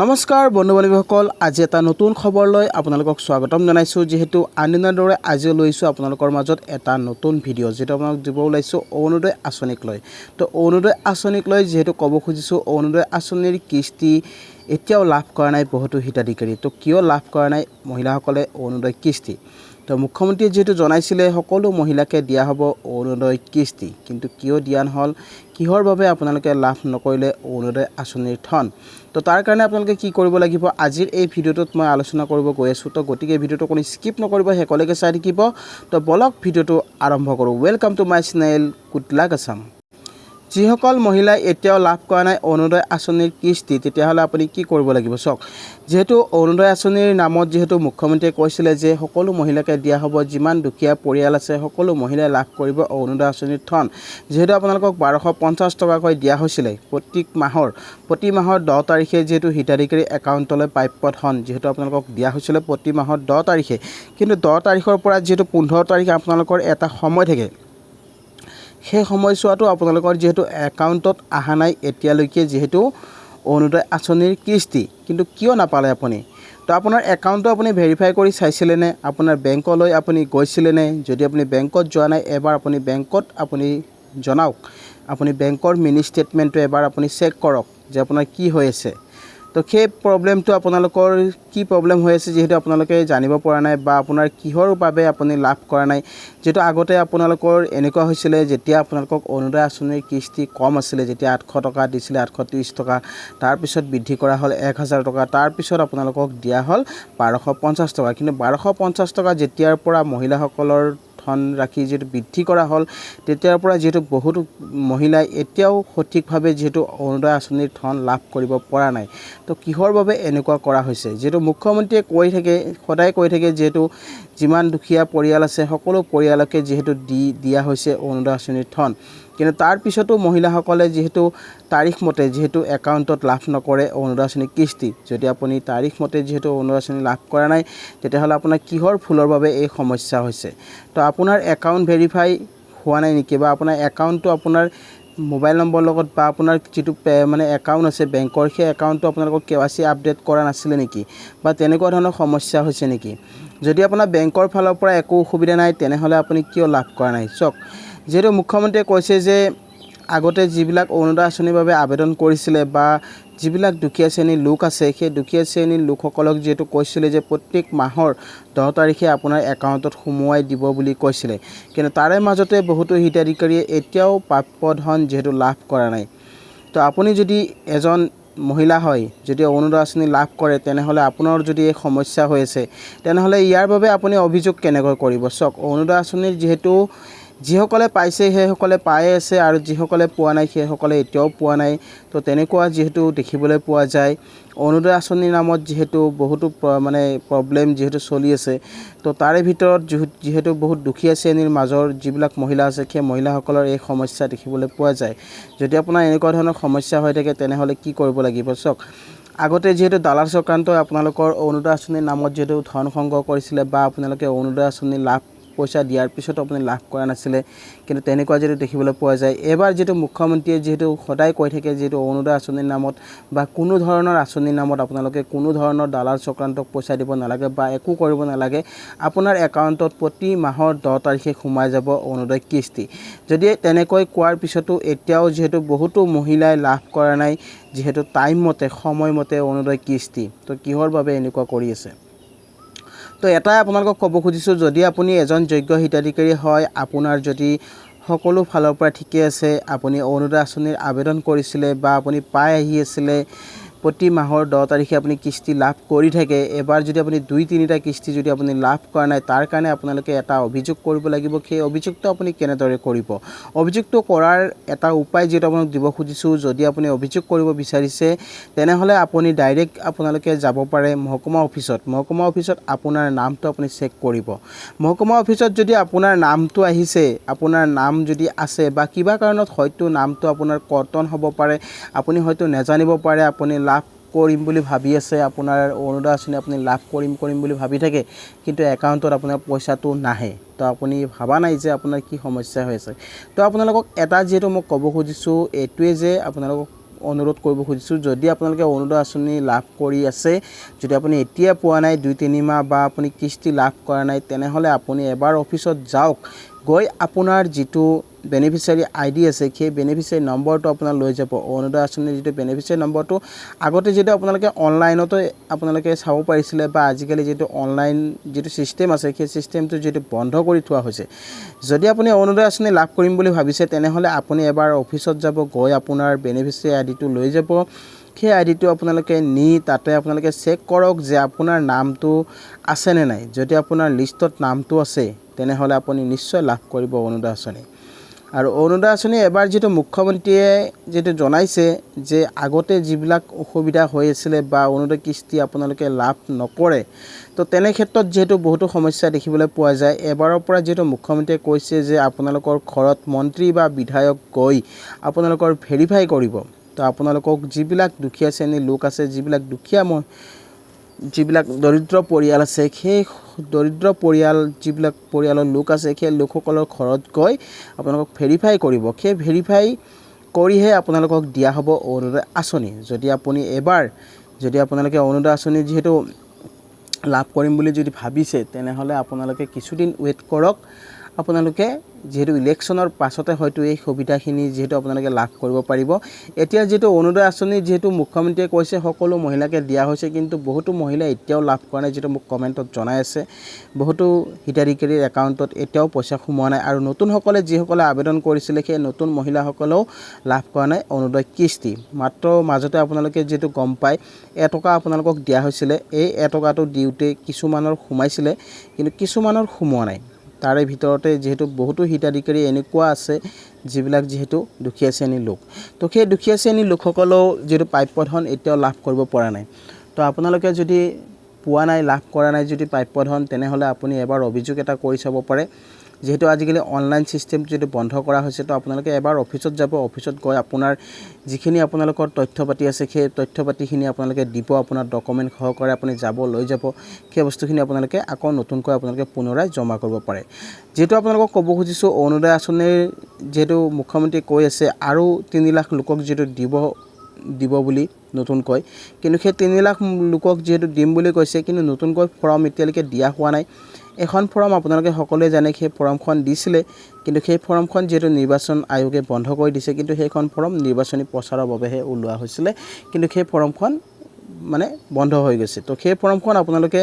নমস্কাৰ বন্ধু বান্ধৱীসকল, আজি এটা নতুন খবৰলৈ আপোনালোকক স্বাগতম জনাইছোঁ। যিহেতু আনদিনাৰ দৰে আজিও লৈছোঁ আপোনালোকৰ মাজত এটা নতুন ভিডিঅ', যিটো আপোনালোক দিব ওলাইছোঁ অৰুণোদয় আঁচনিক লৈ। তো অৰুণোদয় আঁচনিক লৈ যিহেতু ক'ব খুজিছোঁ, অৰুণোদয় আঁচনিৰ কিস্তি এতিয়াও লাভ কৰা নাই বহুতো হিতাধিকাৰী। তো কিয় লাভ কৰা নাই মহিলাসকলে অৰুণোদয় কিস্তি? তো মুখ্যমন্ত্ৰীয়ে যিহেতু জনাইছিলে সকলো মহিলাকে দিয়া হ'ব অৰুণোদয় কিস্তি, কিন্তু কিয় দিয়া নহ'ল, কিহৰ বাবে আপোনালোকে লাভ নকৰিলে অৰুণোদয় আঁচনিৰ ধন? তো তাৰ কাৰণে আপোনালোকে কি কৰিব লাগিব আজিৰ এই ভিডিঅ'টোত মই আলোচনা কৰিব গৈ আছোঁ। তো গতিকে ভিডিঅ'টো কোনো স্কিপ নকৰিব, শেষলৈকে চাই থাকিব। তো বলক ভিডিঅ'টো আৰম্ভ কৰোঁ। Welcome to my channel good luck Assam. যিসকল মহিলাই এতিয়াও লাভ কৰা নাই অৰুণোদয় আঁচনিৰ কিস্তি, তেতিয়াহ'লে আপুনি কি কৰিব লাগিব চাওক। যিহেতু অৰুণোদয় আঁচনিৰ নামত যিহেতু মুখ্যমন্ত্ৰীয়ে কৈছিলে যে সকলো মহিলাকে দিয়া হ'ব, যিমান দুখীয়া পৰিয়াল আছে সকলো মহিলাই লাভ কৰিব অৰুণোদয় আঁচনিৰ ধন। যিহেতু আপোনালোকক 1250 টকাকৈ দিয়া হৈছিলে প্ৰতি মাহৰ 10 তাৰিখে যিহেতু হিতাধিকাৰী একাউণ্টলৈ প্ৰাপ্য ধন যিহেতু আপোনালোকক দিয়া হৈছিলে প্ৰতি মাহৰ 10 তাৰিখে। কিন্তু 10 তাৰিখৰ পৰা যিহেতু 15 তাৰিখে আপোনালোকৰ এটা সময় থাকে, সেই সময়ছোৱাটো আপোনালোকৰ যিহেতু একাউণ্টত অহা নাই এতিয়ালৈকে যিহেতু অৰুণোদয় আঁচনিৰ কিস্তি। কিন্তু কিয় নাপালে আপুনি? তো আপোনাৰ একাউণ্টটো আপুনি ভেৰিফাই কৰি চাইছিলেনে? আপোনাৰ বেংকলৈ আপুনি গৈছিলেনে? যদি আপুনি বেংকত যোৱা নাই, এবাৰ আপুনি বেংকত আপুনি জনাওক। আপুনি বেংকৰ মিনি ষ্টেটমেণ্টটো এবাৰ আপুনি চেক কৰক যে আপোনাৰ কি হৈ আছে। তো সেই প্ৰব্লেমটো আপোনালোকৰ কি প্ৰব্লেম হৈ আছে যিহেতু আপোনালোকে জানিব পৰা নাই, বা আপোনাৰ কিহৰ বাবে আপুনি লাভ কৰা নাই। যিহেতু আগতে আপোনালোকৰ এনেকুৱা হৈছিলে, যেতিয়া আপোনালোকক অৰুণোদয় আঁচনিৰ কিস্তি কম আছিলে, যেতিয়া 800 টকা দিছিলে, 830 টকা, তাৰপিছত বৃদ্ধি কৰা হ'ল 1000 টকা, তাৰপিছত আপোনালোকক দিয়া হ'ল 1250 টকা। কিন্তু 1250 টকা যেতিয়াৰ পৰা মহিলাসকলৰ ধনৰাশি যিহেতু বৃদ্ধি কৰা হ'ল, তেতিয়াৰ পৰা যিহেতু বহুতো মহিলাই এতিয়াও সঠিকভাৱে যিহেতু অৰুণোদয় আঁচনিৰ ধন লাভ কৰিব পৰা নাই। তো কিহৰ বাবে এনেকুৱা কৰা হৈছে? যিহেতু মুখ্যমন্ত্ৰীয়ে সদায় কৈ থাকে যিহেতু যিমান দুখীয়া পৰিয়াল আছে সকলো পৰিয়ালকে যিহেতু দিয়া হৈছে অৰুণোদয় আঁচনিৰ ধন। কিন্তু তাৰ পিছতো মহিলাসকলে যিহেতু তাৰিখ মতে যিহেতু একাউণ্টত লাভ নকৰে অৰুণোদয় আঁচনিৰ কিস্তি। যদি আপুনি তাৰিখ মতে যিহেতু অৰুণোদয় আঁচনি লাভ কৰা নাই, তেতিয়াহ'লে আপোনাৰ কিহৰ ভুলৰ বাবে এই সমস্যা হৈছে? তো আপোনাৰ একাউণ্ট ভেৰিফাই হোৱা নাই নেকি, বা আপোনাৰ একাউণ্টটো আপোনাৰ মোবাইল নম্বৰৰ লগত বা আপোনাৰ যিটো একাউণ্ট আছে বেংকৰ, সেই একাউণ্টটো আপোনালোকৰ KYC আপডেট কৰা নাছিলে নেকি, বা তেনেকুৱা ধৰণৰ সমস্যা হৈছে নেকি? যদি আপোনাৰ বেংকৰ ফালৰ পৰা একো অসুবিধা নাই, তেনেহ'লে আপুনি কিয় লাভ কৰা নাই? চাওক, যিহেতু মুখ্যমন্ত্ৰীয়ে কৈছে যে আগতে যিবিলাক অৰুণোদয় আঁচনিৰ বাবে আবেদন কৰিছিলে বা যিবিলাক দুখীয়া শ্ৰেণীৰ লোক আছে, সেই দুখীয়া শ্ৰেণীৰ লোকসকলক যিহেতু কৈছিলে যে প্ৰত্যেক মাহৰ 10 তাৰিখে আপোনাৰ একাউণ্টত সোমোৱাই দিব বুলি কৈছিলে। কিন্তু তাৰে মাজতে বহুতো হিতাধিকাৰীয়ে এতিয়াও প্ৰাপ্য ধন যিহেতু লাভ কৰা নাই। তো আপুনি যদি এজন মহিলা হয়, যদি অৰুণোদয় আঁচনি লাভ কৰে, তেনেহ'লে আপোনাৰ যদি এই সমস্যা হৈ আছে, তেনেহ'লে ইয়াৰ বাবে আপুনি অভিযোগ কেনেকৈ কৰিব? চাওক, অৰুণোদয় আঁচনিৰ যিহেতু যিসকলে পাইছে সেইসকলে পাই আছে, আৰু যিসকলে পোৱা নাই সেইসকলে এতিয়াও পোৱা নাই। তো তেনেকুৱা যিহেতু দেখিবলৈ পোৱা যায়। অৰুণোদয় আঁচনিৰ নামত যিহেতু বহুতো প্ৰব্লেম যিহেতু চলি আছে, তো তাৰে ভিতৰত যিহেতু বহুত দুখীয়া শ্ৰেণীৰ মাজৰ যিবিলাক মহিলা আছে, সেই মহিলাসকলৰ এই সমস্যা দেখিবলৈ পোৱা যায়। যদি আপোনাৰ এনেকুৱা ধৰণৰ সমস্যা হৈ থাকে, তেনেহ'লে কি কৰিব লাগিব? চাওক, আগতে যিহেতু দালাল চক্ৰান্তই আপোনালোকৰ অৰুণোদয় আঁচনিৰ নামত যিহেতু ধন সংগ্ৰহ কৰিছিলে, বা আপোনালোকে অৰুণোদয় আঁচনি পইচা দিয়াৰ পিছতো আপুনি লাভ কৰা নাছিলে, কিন্তু তেনেকুৱা যিহেতু দেখিবলৈ পোৱা যায়। এবাৰ যিহেতু মুখ্যমন্ত্ৰীয়ে যিহেতু সদায় কৈ থাকে যিহেতু অৰুণোদয় আঁচনিৰ নামত বা কোনো ধৰণৰ আঁচনিৰ নামত আপোনালোকে কোনো ধৰণৰ দালাল চক্ৰান্তক পইচা দিব নালাগে বা একো কৰিব নালাগে, আপোনাৰ একাউণ্টত প্ৰতি মাহৰ 10 তাৰিখে সোমাই যাব অৰুণোদয় কিস্তি। যদি তেনেকৈ কোৱাৰ পিছতো এতিয়াও যিহেতু বহুতো মহিলাই লাভ কৰা নাই যিহেতু সময়মতে অৰুণোদয় কিস্তি, তো কিহৰ বাবে এনেকুৱা কৰি আছে? তো এটাই আপোনালোকক ক'ব খুজিছোঁ, যদি আপুনি এজন যোগ্য হিতাধিকাৰী হয়, আপোনাৰ যদি সকলো ফালৰ পৰা ঠিকে আছে, আপুনি অৰুণোদয় আঁচনিৰ আবেদন কৰিছিলে বা আপুনি পাই আহি আছিলে, প্ৰতি মাহৰ 10 তাৰিখে আপুনি কিস্তি লাভ কৰি থাকে, এবাৰ যদি আপুনি 2-3টা কিস্তি যদি আপুনি লাভ কৰা নাই, তাৰ কাৰণে আপোনালোকে এটা অভিযোগ কৰিব লাগিব। সেই অভিযোগটো আপুনি কেনেদৰে কৰিব? অভিযোগটো কৰাৰ এটা উপায় যিহেতু আপোনাক দিব খুজিছোঁ। যদি আপুনি অভিযোগ কৰিব বিচাৰিছে, তেনেহ'লে আপুনি ডাইৰেক্ট আপোনালোকে যাব পাৰে মহকুমা অফিচত আপোনাৰ নামটো আপুনি চেক কৰিব। মহকুমা অফিচত যদি আপোনাৰ নামটো আহিছে, আপোনাৰ নাম যদি আছে, বা কিবা কাৰণত হয়তো নামটো আপোনাৰ কৰ্তন হ'ব পাৰে, আপুনি হয়তো নেজানিব পাৰে, আপুনি লাভ কৰিম বুলি ভাবি আছে, আপোনাৰ অৰুণোদয় আঁচনি আপুনি লাভ কৰিম বুলি ভাবি থাকে, কিন্তু একাউণ্টত আপোনাৰ পইচাটো নাহে। তো আপুনি ভাবা নাই যে আপোনাৰ কি সমস্যা হৈ আছে। তো আপোনালোকক এটা যিহেতু মই ক'ব খুজিছোঁ এইটোৱে যে আপোনালোকক অনুৰোধ কৰিব খুজিছোঁ, যদি আপোনালোকে অৰুণোদয় আঁচনি লাভ কৰি আছে, যদি আপুনি এতিয়া পোৱা নাই 2-3 মাহ বা আপুনি কিস্তি লাভ কৰা নাই, তেনেহ'লে আপুনি এবাৰ অফিচত যাওক, গৈ আপোনাৰ যিটো বেনিফিচিয়াৰী আইডি আছে সেই বেনিফিচিয়াৰী নম্বৰটো আপোনাৰ লৈ যাব। অৰুণোদয় আঁচনিৰ যিটো বেনিফিচিয়াৰী নম্বৰটো আগতে যিটো আপোনালোকে অনলাইনতো আপোনালোকে চাব পাৰিছিলে, বা আজিকালি যিটো অনলাইন যিটো ছিষ্টেম আছে সেই ছিষ্টেমটো যিটো বন্ধ কৰি থোৱা হৈছে। যদি আপুনি অৰুণোদয় আঁচনি লাভ কৰিম বুলি ভাবিছে, তেনেহ'লে আপুনি এবাৰ অফিচত যাব, গৈ আপোনাৰ বেনিফিচিয়াৰী আইডিটো লৈ যাব। সেই আইডিটো আপোনালোকে নি তাতে আপোনালোকে চেক কৰক যে আপোনাৰ নামটো আছেনে নাই। যদি আপোনাৰ লিষ্টত নামটো আছে, তেনেহ'লে আপুনি নিশ্চয় লাভ কৰিব অৰুণোদয় আঁচনি। আৰু অৰুণোদয় আঁচনি এবাৰ যিটো মুখ্যমন্ত্ৰীয়ে যিটো জনাইছে যে আগতে যিবিলাক অসুবিধা হৈ আছিলে বা অৰুণোদয় কিস্তি আপোনালোকে লাভ নকৰে, তো তেনে ক্ষেত্ৰত যিহেতু বহুতো সমস্যা দেখিবলৈ পোৱা যায়, এবাৰৰ পৰা যিহেতু মুখ্যমন্ত্ৰীয়ে কৈছে যে আপোনালোকৰ ঘৰত মন্ত্ৰী বা বিধায়ক গৈ আপোনালোকৰ ভেৰিফাই কৰিব। তো আপোনালোকক যিবিলাক দুখীয়া শ্ৰেণীৰ লোক আছে, যিবিলাক দৰিদ্ৰ পৰিয়াল আছে, সেই দৰিদ্ৰ পৰিয়াল যিবিলাক পৰিয়ালৰ লোক আছে, সেই লোকসকলৰ ঘৰত গৈ আপোনালোকক ভেৰিফাই কৰিব। সেই ভেৰিফাই কৰিহে আপোনালোকক দিয়া হ'ব অৰুণোদয় আঁচনি। যদি আপোনালোকে অৰুণোদয় আঁচনি যিহেতু লাভ কৰিম বুলি যদি ভাবিছে, তেনেহ'লে আপোনালোকে কিছুদিন ৱেইট কৰক। আপোনালোকে যিহেতু ইলেকশ্যনৰ পাছতে হয়তো এই সুবিধাখিনি যিহেতু আপোনালোকে লাভ কৰিব পাৰিব। এতিয়া যিহেতু অৰুণোদয় আঁচনি যিহেতু মুখ্যমন্ত্ৰীয়ে কৈছে সকলো মহিলাকে দিয়া হৈছে, কিন্তু বহুতো মহিলাই এতিয়াও লাভ কৰা নাই, যিটো মোক কমেণ্টত জনাই আছে। বহুতো হিতাধিকাৰীৰ একাউণ্টত এতিয়াও পইচা সোমোৱা নাই, আৰু নতুনসকলে যিসকলে আবেদন কৰিছিলে সেই নতুন মহিলাসকলেও লাভ কৰা নাই অৰুণোদয় কিস্তি। মাত্ৰ মাজতে আপোনালোকে যিহেতু গম পায়, এটকা আপোনালোকক দিয়া হৈছিলে, এই এটকাটো দিওঁতে কিছুমানৰ সোমাইছিলে, কিন্তু কিছুমানৰ সোমোৱা নাই। তাৰে ভিতৰতে যিহেতু বহুতো হিতাধিকাৰী এনেকুৱা আছে যিবিলাক যিহেতু দুখীয়া শ্ৰেণীৰ লোক, তো সেই দুখীয়া শ্ৰেণীৰ লোকসকলেও যিহেতু প্ৰাপ্য ধন এতিয়াও লাভ কৰিব পৰা নাই। তো আপোনালোকে যদি পোৱা নাই, লাভ কৰা নাই যদি প্ৰাপ্য ধন, তেনেহ'লে আপুনি এবাৰ অভিযোগ এটা কৰি চাব পাৰে। যিহেতু আজিকালি অনলাইন ছিষ্টেম যিটো বন্ধ কৰা হৈছে, তো আপোনালোকে এবাৰ অফিচত যাব। অফিচত গৈ আপোনাৰ যিখিনি আপোনালোকৰ তথ্য পাতি আছে, সেই তথ্য পাতিখিনি আপোনালোকে দিব, আপোনাৰ ডকুমেণ্ট সহকাৰে আপুনি লৈ যাব। সেই বস্তুখিনি আপোনালোকে আকৌ নতুনকৈ আপোনালোকে পুনৰাই জমা কৰিব পাৰে। যিহেতু আপোনালোকক ক'ব খুজিছোঁ, অৰুণোদয় আঁচনিৰ যিহেতু মুখ্যমন্ত্ৰীয়ে কৈ আছে আৰু 3 লাখ লোকক যিহেতু দিব বুলি নতুনকৈ, কিন্তু সেই 3 লাখ লোকক যিহেতু দিম বুলি কৈছে, কিন্তু নতুনকৈ ফৰ্ম এতিয়ালৈকে দিয়া হোৱা নাই। এখন ফৰ্ম আপোনালোকে সকলোৱে জানে, সেই ফৰ্মখন দিছিলে, কিন্তু সেই ফৰ্মখন যিহেতু নিৰ্বাচন আয়োগে বন্ধ কৰি দিছে, কিন্তু সেইখন ফৰ্ম নিৰ্বাচনী প্ৰচাৰৰ বাবেহে ওলোৱা হৈছিলে, কিন্তু সেই ফৰ্মখন বন্ধ হৈ গৈছে। তো সেই ফৰ্মখন আপোনালোকে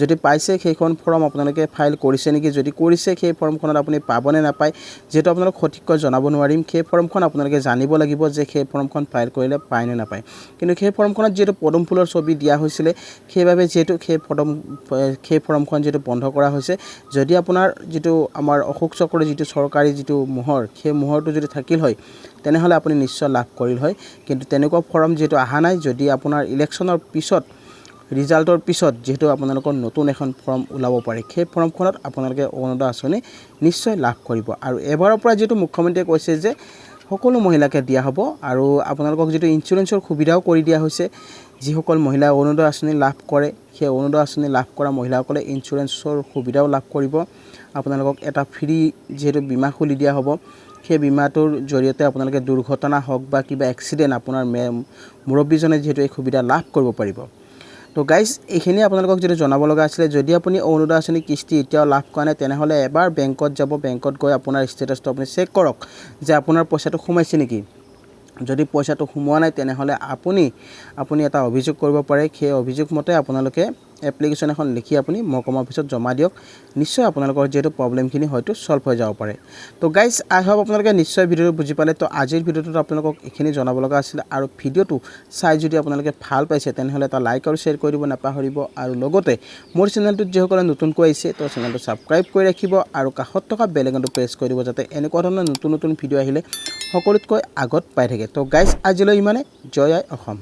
যদি পাইছে, সেইখন ফৰ্ম আপোনালোকে ফাইল কৰিছে নেকি, যদি কৰিছে সেই ফৰ্মখনত আপুনি পাবনে নাপায়, যিহেতু আপোনালোক সঠিককৈ জনাব নোৱাৰিম। সেই ফৰ্মখন আপোনালোকে জানিব লাগিব যে সেই ফৰ্মখন ফাইল কৰিলে পায় নে নাপায়। কিন্তু সেই ফৰ্মখনত যিহেতু পদুম ফুলৰ ছবি দিয়া হৈছিলে, সেইবাবে যিহেতু সেই ফৰ্মখন যিহেতু বন্ধ কৰা হৈছে। যদি আপোনাৰ যিটো আমাৰ অশোক চক্ৰৰ যিটো চৰকাৰী যিটো মোহৰ, সেই মোহৰটো যদি থাকিল হয়, তেনেহ'লে আপুনি নিশ্চয় লাভ কৰিল হয়। কিন্তু তেনেকুৱা ফৰ্ম যিহেতু অহা নাই, যদি আপোনাৰ ইলেকশ্যনৰ পিছত, ৰিজাল্টৰ পিছত যিহেতু আপোনালোকৰ নতুন এখন ফৰ্ম ওলাব পাৰে, সেই ফৰ্মখনত আপোনালোকে অৰুণোদয় আঁচনি নিশ্চয় লাভ কৰিব। আৰু এবাৰৰ পৰা যিহেতু মুখ্যমন্ত্ৰীয়ে কৈছে যে সকলো মহিলাকে দিয়া হ'ব, আৰু আপোনালোকক যিটো ইঞ্চুৰেঞ্চৰ সুবিধাও কৰি দিয়া হৈছে। যিসকল মহিলাই অৰুণোদয় আঁচনি লাভ কৰে, সেই অৰুণোদয় আঁচনি লাভ কৰা মহিলাসকলে ইঞ্চুৰেঞ্চৰ সুবিধাও লাভ কৰিব। আপোনালোকক এটা ফ্ৰী যিহেতু বীমা খুলি দিয়া হ'ব, সেই বীমাটোৰ জৰিয়তে আপোনালোকে দুৰ্ঘটনা হওক বা কিবা এক্সিডেণ্ট, আপোনাৰ মুৰব্বীজনে যিহেতু এই সুবিধা লাভ কৰিব পাৰিব। তো গাইজ, এইখিনি আপোনালোকক যিটো জনাব লগা আছিলে। যদি আপুনি অৰুণোদয় আঁচনি কিস্তি এতিয়াও লাভ কৰা নাই, তেনেহ'লে এবাৰ বেংকত যাব। বেংকত গৈ আপোনাৰ ষ্টেটাছটো আপুনি চেক কৰক যে আপোনাৰ পইচাটো সোমাইছে নেকি। যদি পইচাটো সোমোৱা নাই, তেনেহ'লে আপুনি এটা অভিযোগ কৰিব পাৰে। সেই অভিযোগ মতে আপোনালোকে এপ্লিকেশ্যন এখন লিখি আপুনি মহকুমা অফিচত জমা দিয়ক। নিশ্চয় আপোনালোকৰ যিহেতু প্ৰব্লেমখিনি হয়তো ছল্ভ হৈ যাব পাৰে। তো গাইজ, আই হোপ আপোনালোকে নিশ্চয় ভিডিঅ'টো বুজি পালে। তো আজিৰ ভিডিঅ'টোত আপোনালোকক এইখিনি জনাব লগা আছিলে। আৰু ভিডিঅ'টো চাই যদি আপোনালোকে ভাল পাইছে, তেনেহ'লে এটা লাইক আৰু শ্বেয়াৰ কৰি দিব নাপাহৰিব। আৰু লগতে মোৰ চেনেলটোত যিসকলে নতুনকৈ আহিছে, তো চেনেলটো ছাবস্ক্ৰাইব কৰি ৰাখিব, আৰু কাষত থকা বেল আইকনটো প্ৰেছ কৰি দিব, যাতে এনেকুৱা ধৰণৰ নতুন ভিডিঅ' আহিলে সকলোতকৈ আগত পাই থাকে। তো গাইজ, আজিলৈ ইমানে। জয় আই অসম।